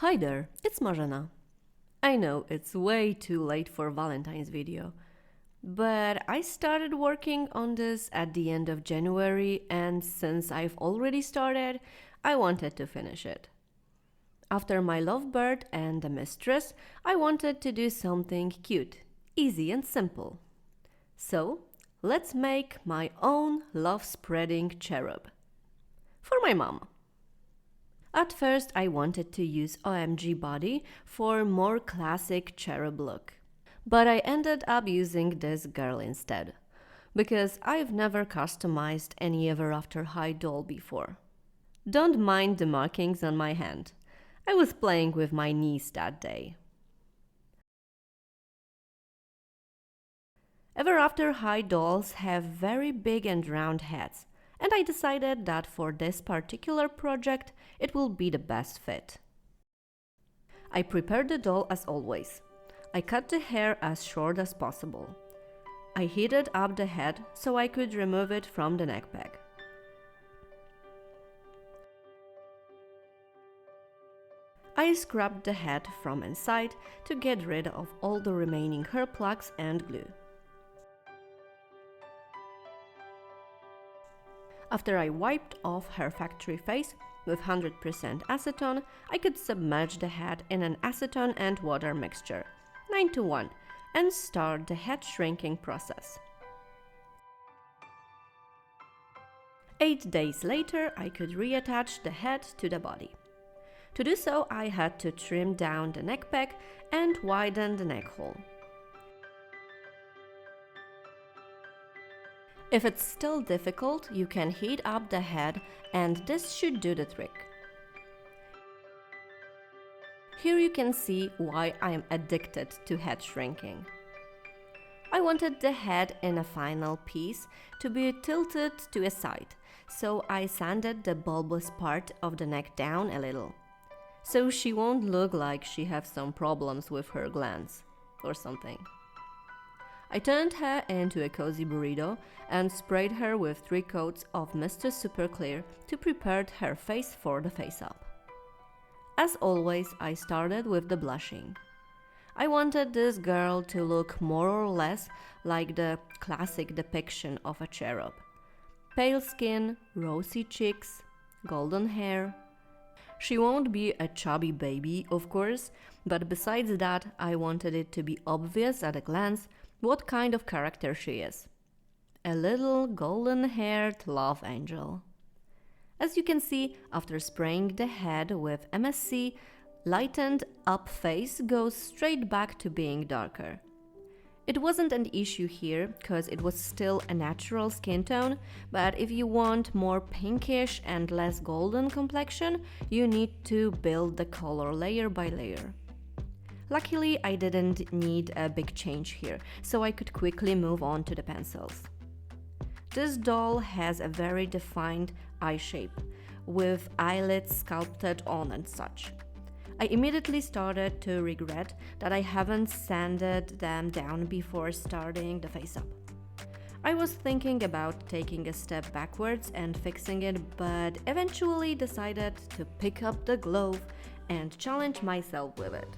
Hi there, it's Marzena. I know it's way too late for Valentine's video, but I started working on this at the end of January, and since I've already started, I wanted to finish it. After my lovebird and the mistress, I wanted to do something cute, easy and simple. So, let's make my own love-spreading cherub. For my mom. At first, I wanted to use OMG body for more classic cherub look. But I ended up using this girl instead, because I've never customized any Ever After High doll before. Don't mind the markings on my hand. I was playing with my niece that day. Ever After High dolls have very big and round heads, and I decided that for this particular project, it will be the best fit. I prepared the doll as always. I cut the hair as short as possible. I heated up the head so I could remove it from the neck peg. I scrubbed the head from inside to get rid of all the remaining hair plugs and glue. After I wiped off her factory face with 100% acetone, I could submerge the head in an acetone and water mixture, 9:1, and start the head shrinking process. 8 days later, I could reattach the head to the body. To do so, I had to trim down the neck peg and widen the neck hole. If it's still difficult, you can heat up the head and this should do the trick. Here you can see why I am addicted to head shrinking. I wanted the head in a final piece to be tilted to a side, so I sanded the bulbous part of the neck down a little, so she won't look like she has some problems with her glands or something. I turned her into a cozy burrito and sprayed her with 3 coats of Mr. Super Clear to prepare her face for the face-up. As always, I started with the blushing. I wanted this girl to look more or less like the classic depiction of a cherub. Pale skin, rosy cheeks, golden hair. She won't be a chubby baby, of course, but besides that, I wanted it to be obvious at a glance what kind of character she is. A little golden-haired love angel. As you can see, after spraying the head with MSC, lightened up face goes straight back to being darker. It wasn't an issue here, because it was still a natural skin tone, but if you want more pinkish and less golden complexion, you need to build the color layer by layer. Luckily, I didn't need a big change here, so I could quickly move on to the pencils. This doll has a very defined eye shape, with eyelids sculpted on and such. I immediately started to regret that I haven't sanded them down before starting the face-up. I was thinking about taking a step backwards and fixing it, but eventually decided to pick up the glove and challenge myself with it.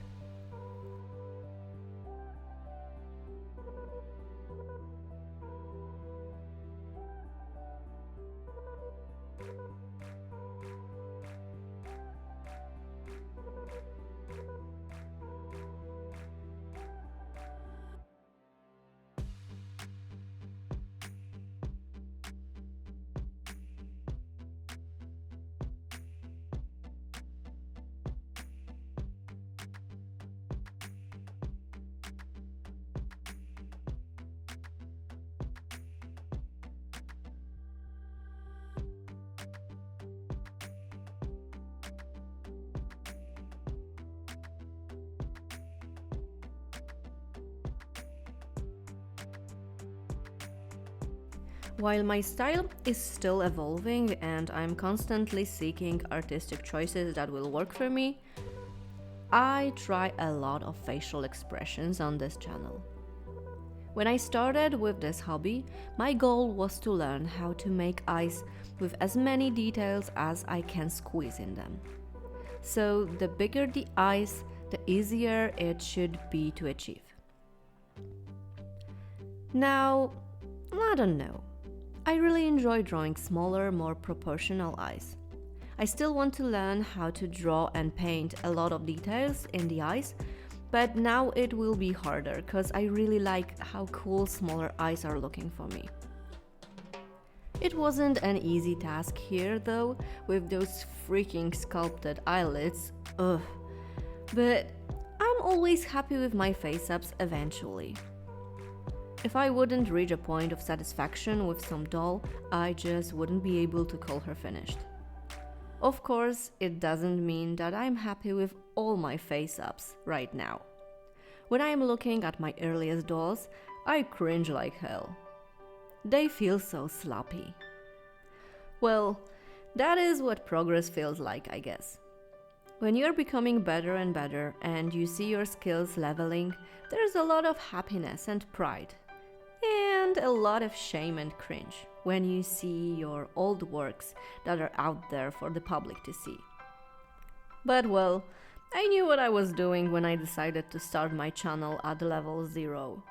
While my style is still evolving and I'm constantly seeking artistic choices that will work for me, I try a lot of facial expressions on this channel. When I started with this hobby, my goal was to learn how to make eyes with as many details as I can squeeze in them. so the bigger the eyes, the easier it should be to achieve. Now, I don't know. I really enjoy drawing smaller, more proportional eyes. I still want to learn how to draw and paint a lot of details in the eyes, but now it will be harder because I really like how cool smaller eyes are looking for me. It wasn't an easy task here though, with those freaking sculpted eyelids, ugh. But I'm always happy with my face-ups eventually. If I wouldn't reach a point of satisfaction with some doll, I just wouldn't be able to call her finished. Of course, it doesn't mean that I'm happy with all my face-ups right now. When I'm looking at my earliest dolls, I cringe like hell. They feel so sloppy. Well, that is what progress feels like, I guess. When you're becoming better and better and you see your skills leveling, there's a lot of happiness and pride. And a lot of shame and cringe when you see your old works that are out there for the public to see. But well, I knew what I was doing when I decided to start my channel at level 0.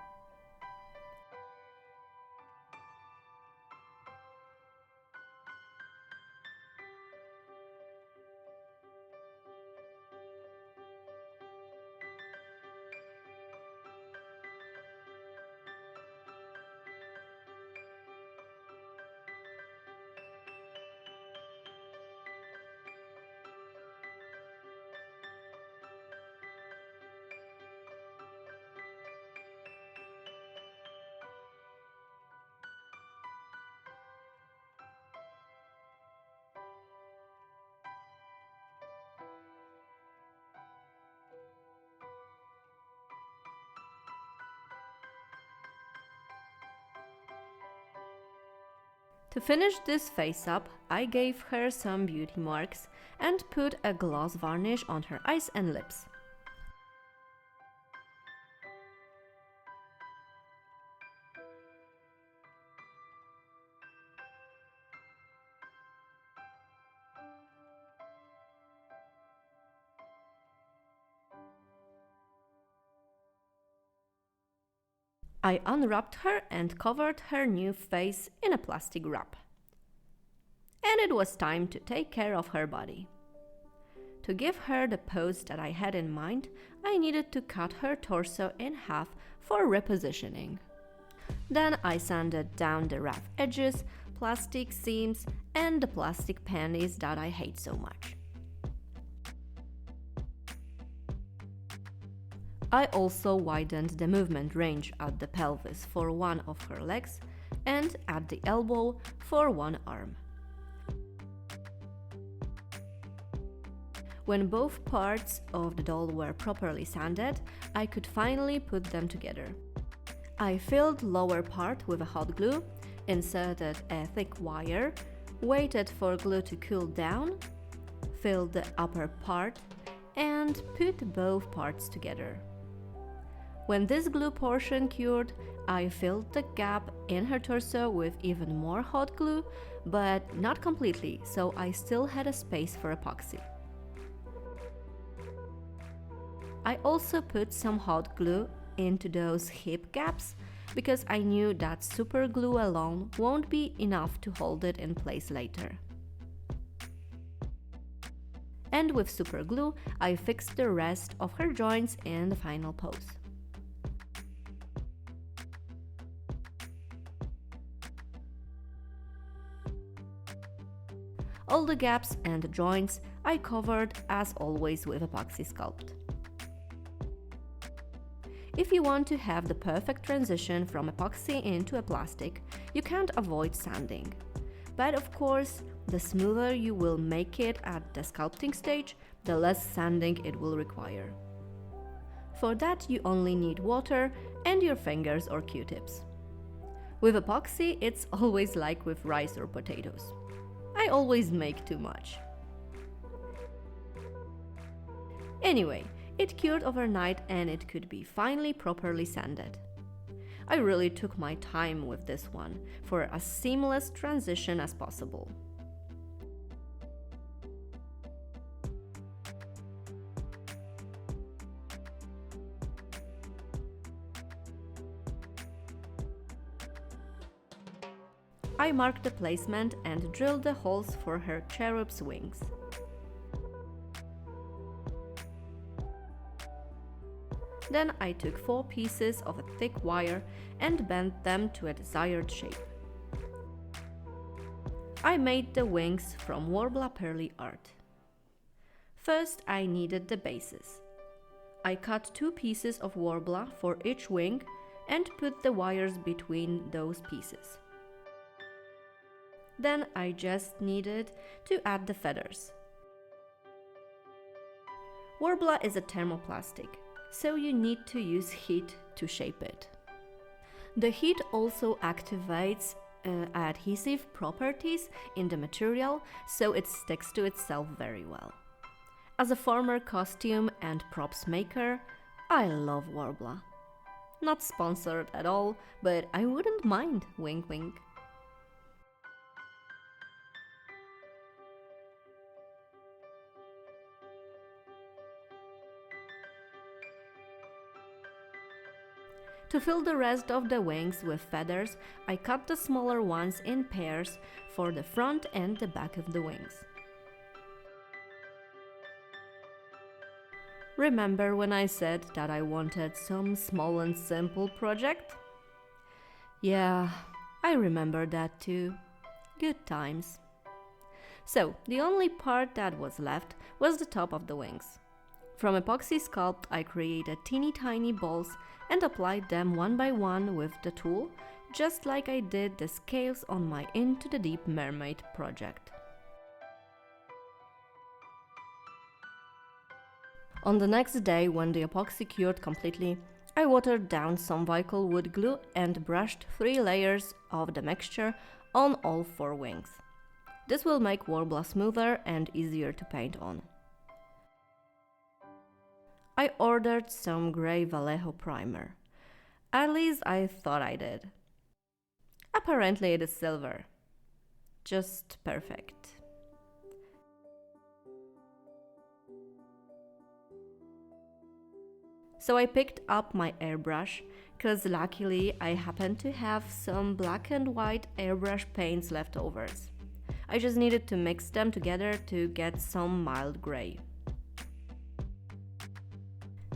To finish this face up, I gave her some beauty marks and put a gloss varnish on her eyes and lips. I unwrapped her and covered her new face in a plastic wrap. And it was time to take care of her body. To give her the pose that I had in mind, I needed to cut her torso in half for repositioning. Then I sanded down the rough edges, plastic seams, and the plastic panties that I hate so much. I also widened the movement range at the pelvis for one of her legs and at the elbow for one arm. When both parts of the doll were properly sanded, I could finally put them together. I filled lower part with a hot glue, inserted a thick wire, waited for glue to cool down, filled the upper part, and put both parts together. When this glue portion cured, I filled the gap in her torso with even more hot glue, but not completely, so I still had a space for epoxy. I also put some hot glue into those hip gaps because I knew that super glue alone won't be enough to hold it in place later. And with super glue, I fixed the rest of her joints in the final pose. All the gaps and the joints I covered as always with epoxy sculpt. If you want to have the perfect transition from epoxy into a plastic, you can't avoid sanding. But of course, the smoother you will make it at the sculpting stage, the less sanding it will require. For that you only need water and your fingers or Q-tips. With epoxy, it's always like with rice or potatoes. I always make too much. Anyway, it cured overnight and it could be finally properly sanded. I really took my time with this one for a seamless transition as possible. I marked the placement and drilled the holes for her cherub's wings. Then I took 4 pieces of a thick wire and bent them to a desired shape. I made the wings from Worbla Pearly art. First, I needed the bases. I cut 2 pieces of Worbla for each wing and put the wires between those pieces. Then I just needed to add the feathers. Worbla is a thermoplastic, so you need to use heat to shape it. The heat also activates adhesive properties in the material, so it sticks to itself very well. As a former costume and props maker, I love Worbla. Not sponsored at all, but I wouldn't mind, wink wink. To fill the rest of the wings with feathers, I cut the smaller ones in pairs for the front and the back of the wings. Remember when I said that I wanted some small and simple project? Yeah, I remember that too. Good times. So, the only part that was left was the top of the wings. From epoxy sculpt, I created teeny tiny balls and applied them one by one with the tool, just like I did the scales on my Into the Deep Mermaid project. On the next day, when the epoxy cured completely, I watered down some Vicol wood glue and brushed 3 layers of the mixture on all 4 wings. This will make Worbla smoother and easier to paint on. I ordered some grey Vallejo primer. At least I thought I did. Apparently it is silver. Just perfect. So I picked up my airbrush, cause luckily I happen to have some black and white airbrush paints leftovers. I just needed to mix them together to get some mild grey.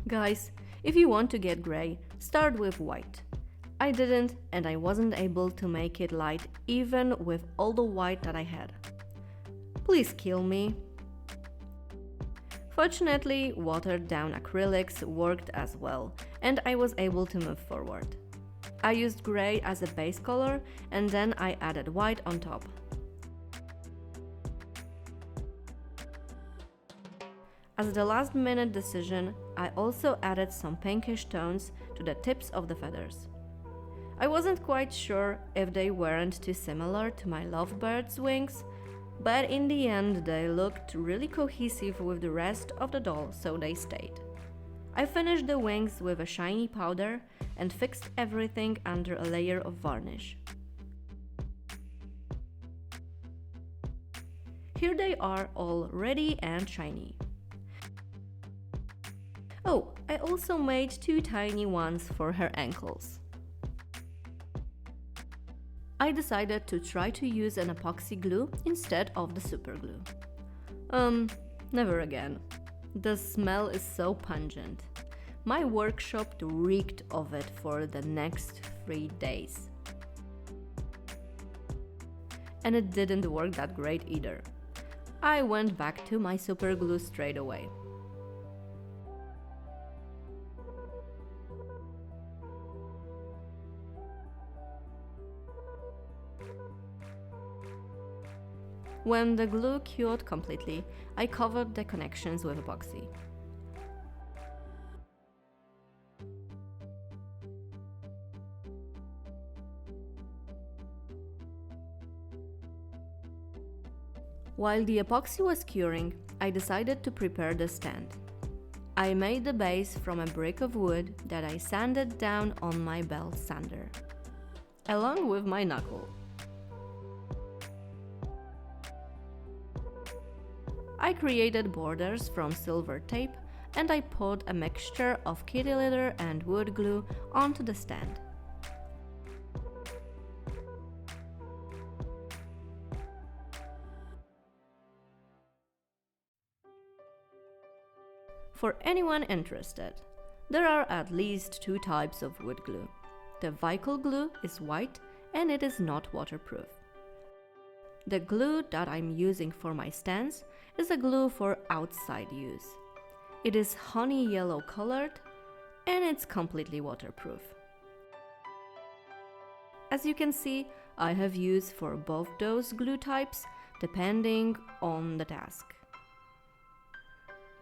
Guys, if you want to get grey, start with white. I didn't, and I wasn't able to make it light even with all the white that I had. Please kill me. Fortunately, watered down acrylics worked as well, and I was able to move forward. I used grey as a base color, and then I added white on top. As the last minute decision, I also added some pinkish tones to the tips of the feathers. I wasn't quite sure if they weren't too similar to my lovebird's wings, but in the end they looked really cohesive with the rest of the doll, so they stayed. I finished the wings with a shiny powder and fixed everything under a layer of varnish. Here they are, all ready and shiny. Oh, I also made 2 tiny ones for her ankles. I decided to try to use an epoxy glue instead of the super glue. Never again. The smell is so pungent. My workshop reeked of it for the next 3 days. And it didn't work that great either. I went back to my super glue straight away. When the glue cured completely, I covered the connections with epoxy. While the epoxy was curing, I decided to prepare the stand. I made the base from a brick of wood that I sanded down on my belt sander, along with my knuckle. I created borders from silver tape and I poured a mixture of kitty litter and wood glue onto the stand. For anyone interested, there are at least two types of wood glue. The vehicle glue is white and it is not waterproof. The glue that I'm using for my stands is a glue for outside use. It is honey yellow colored and it's completely waterproof. As you can see, I have used for both those glue types depending on the task.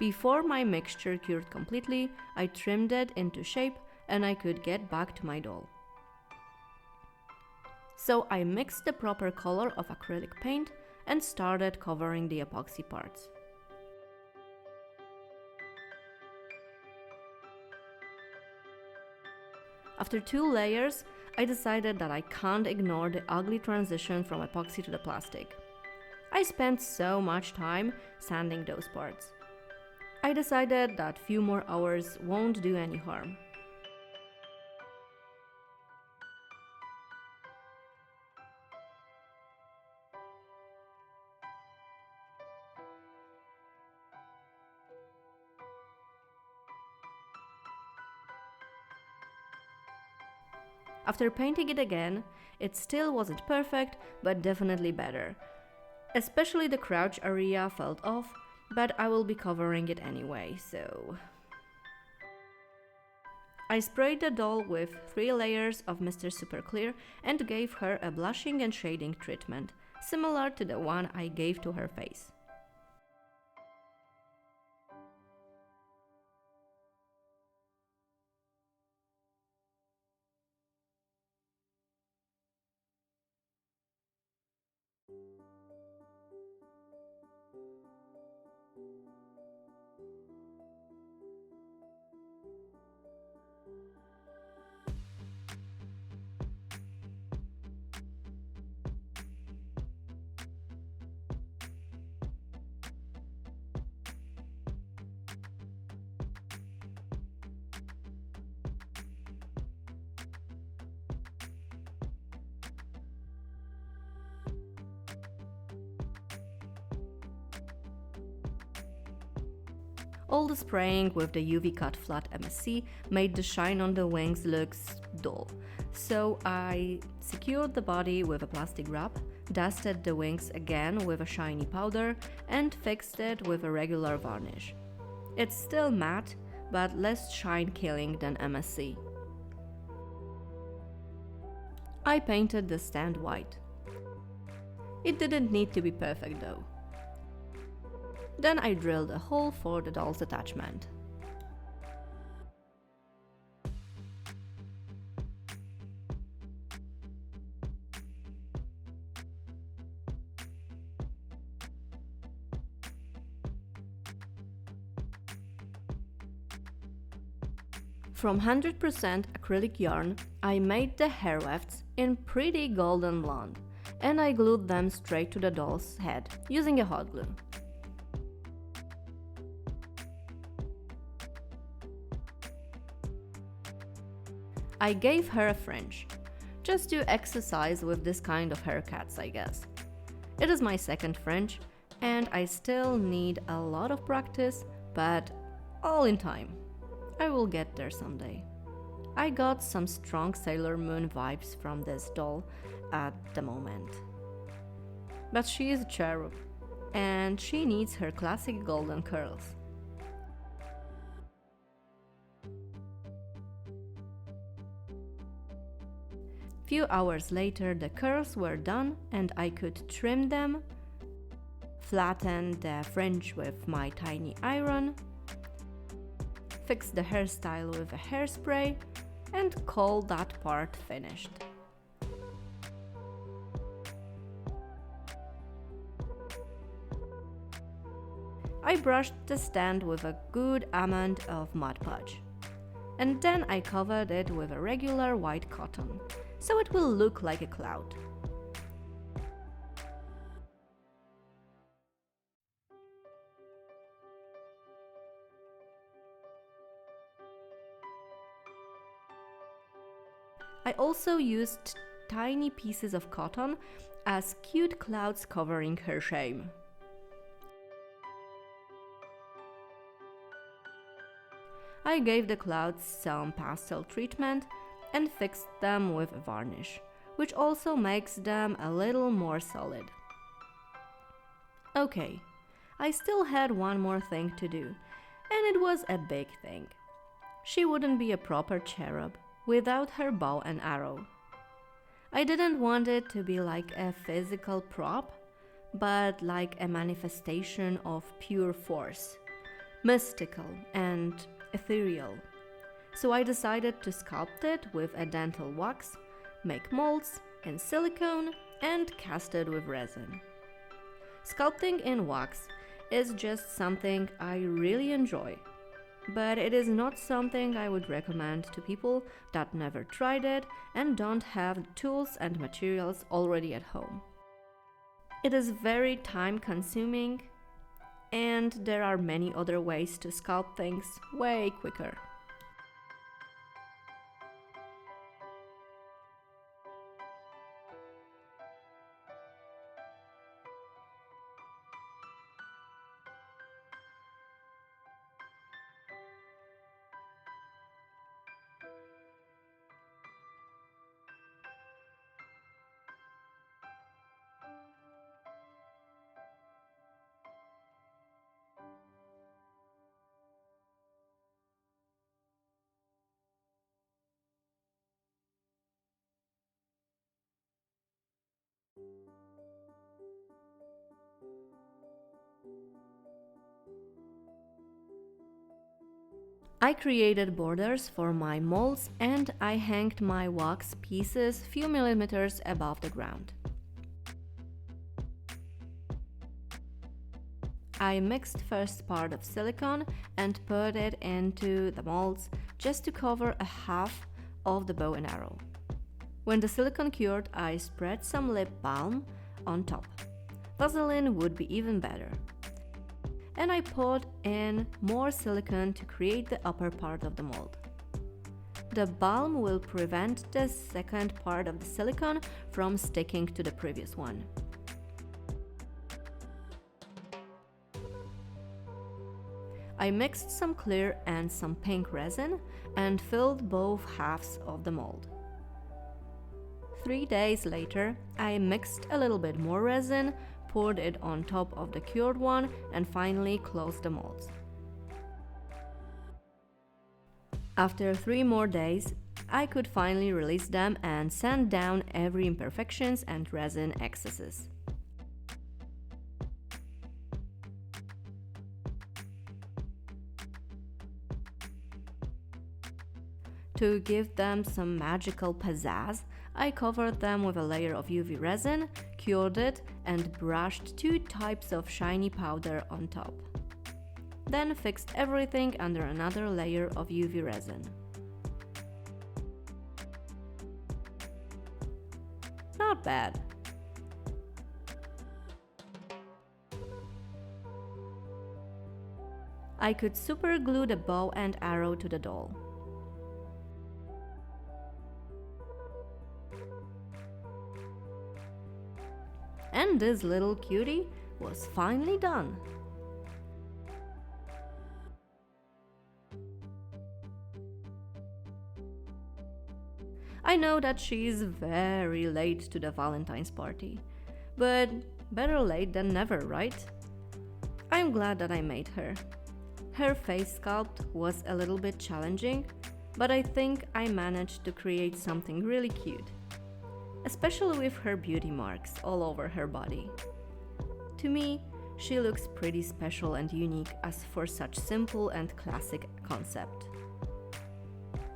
Before my mixture cured completely, I trimmed it into shape and I could get back to my doll. So I mixed the proper color of acrylic paint and started covering the epoxy parts. After 2 layers, I decided that I can't ignore the ugly transition from epoxy to the plastic. I spent so much time sanding those parts. I decided that few more hours won't do any harm. After painting it again, it still wasn't perfect, but definitely better. Especially the crouch area felt off, but I will be covering it anyway, so... I sprayed the doll with 3 layers of Mr. Super Clear and gave her a blushing and shading treatment, similar to the one I gave to her face. All the spraying with the UV cut flat MSC made the shine on the wings look dull, so I secured the body with a plastic wrap, dusted the wings again with a shiny powder, and fixed it with a regular varnish. It's still matte, but less shine-killing than MSC. I painted the stand white. It didn't need to be perfect though. Then I drilled a hole for the doll's attachment. From 100% acrylic yarn, I made the hair wefts in pretty golden blonde, and I glued them straight to the doll's head using a hot glue. I gave her a fringe, just to exercise with this kind of haircuts, I guess. It is my second fringe, and I still need a lot of practice, but all in time. I will get there someday. I got some strong Sailor Moon vibes from this doll at the moment. But she is a cherub, and she needs her classic golden curls. Few hours later, the curls were done and I could trim them, flatten the fringe with my tiny iron, fix the hairstyle with a hairspray, and call that part finished. I brushed the stand with a good amount of Mod Podge, and then I covered it with a regular white cotton, so it will look like a cloud. I also used tiny pieces of cotton as cute clouds covering her shame. I gave the clouds some pastel treatment and fixed them with varnish, which also makes them a little more solid. Okay, I still had one more thing to do, and it was a big thing. She wouldn't be a proper cherub without her bow and arrow. I didn't want it to be like a physical prop, but like a manifestation of pure force, mystical and ethereal. So I decided to sculpt it with a dental wax, make molds in silicone, and cast it with resin. Sculpting in wax is just something I really enjoy, but it is not something I would recommend to people that never tried it and don't have the tools and materials already at home. It is very time consuming, and there are many other ways to sculpt things way quicker. I created borders for my molds and I hanged my wax pieces few millimeters above the ground. I mixed first part of silicone and put it into the molds just to cover a half of the bow and arrow. When the silicone cured, I spread some lip balm on top. Vaseline would be even better. And I put in more silicone to create the upper part of the mold. The balm will prevent the second part of the silicone from sticking to the previous one. I mixed some clear and some pink resin and filled both halves of the mold. 3 days later, I mixed a little bit more resin, poured it on top of the cured one, and finally closed the molds. After 3 more days, I could finally release them and sand down every imperfections and resin excesses. To give them some magical pizzazz, I covered them with a layer of UV resin, cured it, and brushed 2 types of shiny powder on top. Then fixed everything under another layer of UV resin. Not bad. I could super glue the bow and arrow to the doll. And this little cutie was finally done. I know that she is very late to the Valentine's party, but better late than never, right? I'm glad that I made her. Her face sculpt was a little bit challenging, but I think I managed to create something really cute, especially with her beauty marks all over her body. To me, she looks pretty special and unique as for such simple and classic concept.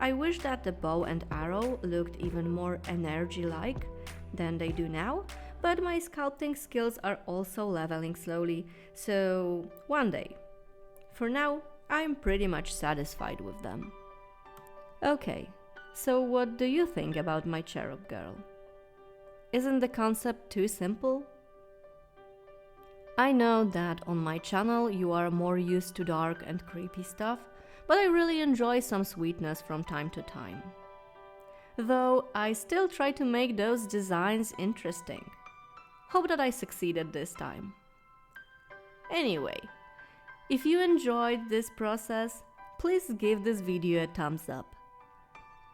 I wish that the bow and arrow looked even more energy-like than they do now, but my sculpting skills are also leveling slowly, so one day. For now, I'm pretty much satisfied with them. Okay, so what do you think about my cherub girl? Isn't the concept too simple? I know that on my channel you are more used to dark and creepy stuff, but I really enjoy some sweetness from time to time. Though I still try to make those designs interesting. Hope that I succeeded this time. Anyway, if you enjoyed this process, please give this video a thumbs up.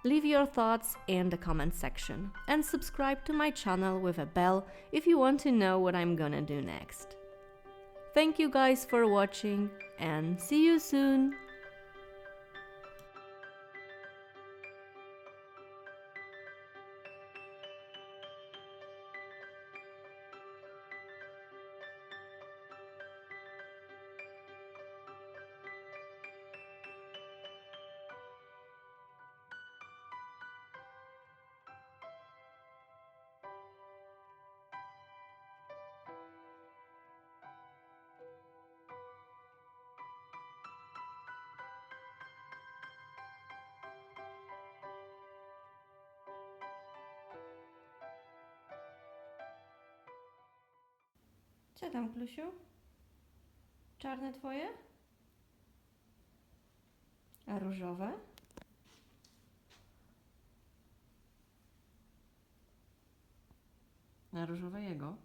Leave your thoughts in the comment section and subscribe to my channel with a bell if you want to know what I'm gonna do next. Thank you guys for watching and see you soon! Co tam, Klusiu? Czarne twoje? A różowe? A różowe jego?